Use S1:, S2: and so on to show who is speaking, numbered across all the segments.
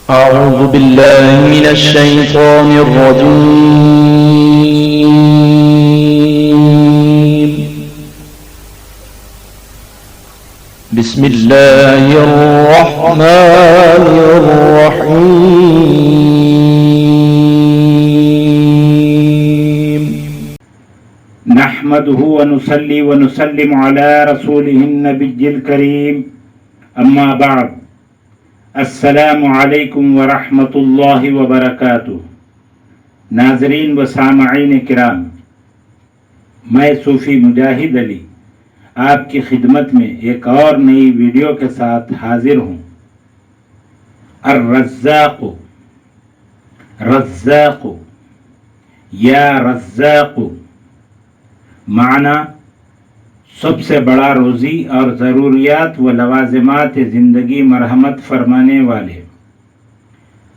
S1: أعوذ بالله من الشيطان الرجيم. بسم الله الرحمن الرحيم.
S2: نحمده ونصلي ونسلم على رسوله النبي الكريم، اما بعد، السلام علیکم ورحمۃ اللہ وبرکاتہ۔ ناظرین و سامعین کرام، میں صوفی مجاہد علی آپ کی خدمت میں ایک اور نئی ویڈیو کے ساتھ حاضر ہوں۔ الرزاق، رزاق یا رزاق معنی سب سے بڑا روزی اور ضروریات و لوازمات زندگی مرحمت فرمانے والے،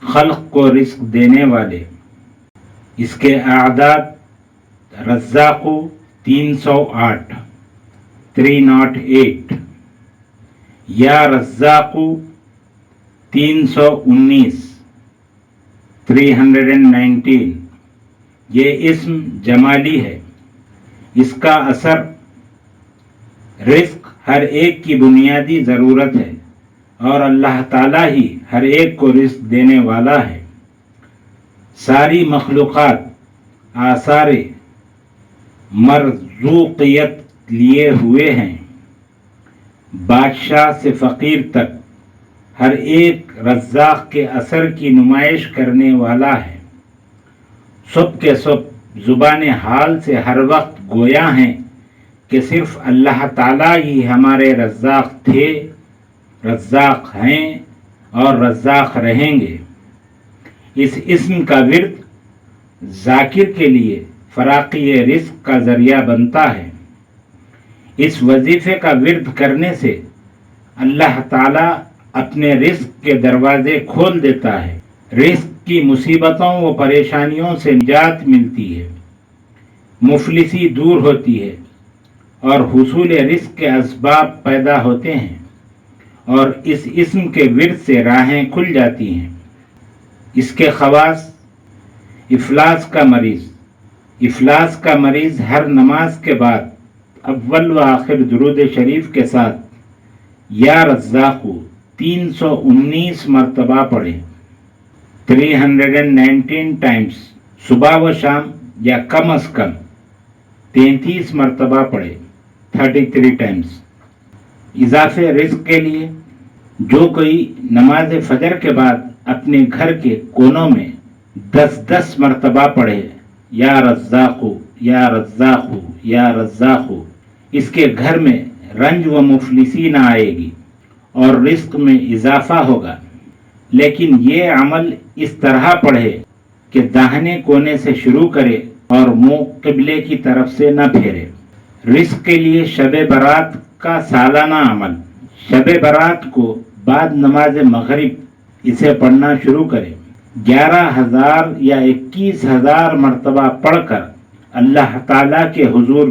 S2: خلق کو رزق دینے والے۔ اس کے اعداد رزاق 308 308 یا رزاق 319 319۔ یہ اسم جمالی ہے۔ اس کا اثر رزق ہر ایک کی بنیادی ضرورت ہے، اور اللہ تعالیٰ ہی ہر ایک کو رزق دینے والا ہے۔ ساری مخلوقات آثار مرزوقیت لیے ہوئے ہیں، بادشاہ سے فقیر تک ہر ایک رزاق کے اثر کی نمائش کرنے والا ہے۔ سب کے سب زبان حال سے ہر وقت گویا ہیں کہ صرف اللہ تعالیٰ ہی ہمارے رزاق تھے، رزاق ہیں اور رزاق رہیں گے۔ اس اسم کا ورد ذاکر کے لیے فراقی رزق کا ذریعہ بنتا ہے۔ اس وظیفے کا ورد کرنے سے اللہ تعالیٰ اپنے رزق کے دروازے کھول دیتا ہے، رزق کی مصیبتوں و پریشانیوں سے نجات ملتی ہے، مفلسی دور ہوتی ہے، اور حصول رزق کے اسباب پیدا ہوتے ہیں، اور اس اسم کے ورد سے راہیں کھل جاتی ہیں۔ اس کے خواص: افلاس کا مریض۔ افلاس کا مریض ہر نماز کے بعد اول و آخر درود شریف کے ساتھ یا رزاق 319 مرتبہ پڑھے، 319 ٹائمز، صبح و شام، یا کم از کم 33 مرتبہ پڑھے، 33 ٹائمز۔ اضافے رزق کے لیے جو کوئی نماز فجر کے بعد اپنے گھر کے کونوں میں 10 مرتبہ پڑھے یا رزاق یا رزاق یا رزاق، اس کے گھر میں رنج و مفلسی نہ آئے گی اور رزق میں اضافہ ہوگا۔ لیکن یہ عمل اس طرح پڑھے کہ داہنے کونے سے شروع کرے اور منہ قبلے کی طرف سے نہ پھیرے۔ رزق کے لیے شب برات کا سالانہ عمل: شب برات کو بعد نماز مغرب اسے پڑھنا شروع کرے، 11,000 یا 21,000 مرتبہ پڑھ کر اللہ تعالیٰ کے حضور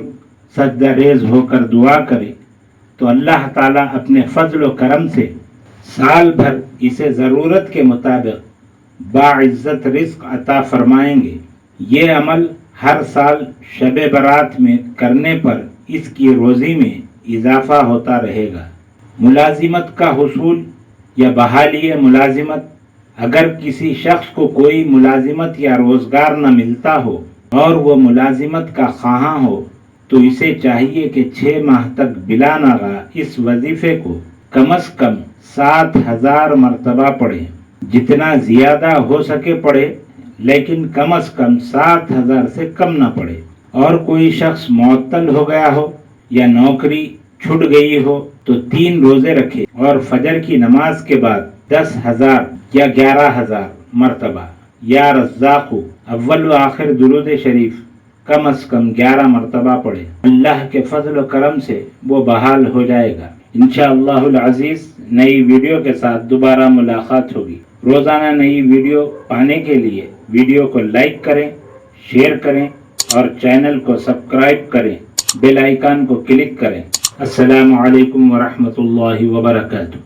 S2: سجدہ ریز ہو کر دعا کرے تو اللہ تعالیٰ اپنے فضل و کرم سے سال بھر اسے ضرورت کے مطابق باعزت رزق عطا فرمائیں گے۔ یہ عمل ہر سال شب برات میں کرنے پر اس کی روزی میں اضافہ ہوتا رہے گا۔ ملازمت کا حصول یا بحالی ملازمت: اگر کسی شخص کو کوئی ملازمت یا روزگار نہ ملتا ہو اور وہ ملازمت کا خواہاں ہو تو اسے چاہیے کہ 6 ماہ تک بلا ناغہ اس وظیفے کو کم از کم 7,000 مرتبہ پڑھے۔ جتنا زیادہ ہو سکے پڑھے، لیکن کم از کم 7,000 سے کم نہ پڑھے۔ اور کوئی شخص معطل ہو گیا ہو یا نوکری چھٹ گئی ہو تو 3 روزے رکھے اور فجر کی نماز کے بعد 10,000 یا 11,000 مرتبہ یا رزاق اول و آخر درود شریف کم از کم 11 مرتبہ پڑھے۔ اللہ کے فضل و کرم سے وہ بحال ہو جائے گا۔ انشاءاللہ العزیز نئی ویڈیو کے ساتھ دوبارہ ملاقات ہوگی۔ روزانہ نئی ویڈیو پانے کے لیے ویڈیو کو لائک کریں، شیئر کریں اور چینل کو سبسکرائب کریں، بیل آئیکن کو کلک کریں۔ السلام علیکم ورحمۃ اللہ وبرکاتہ۔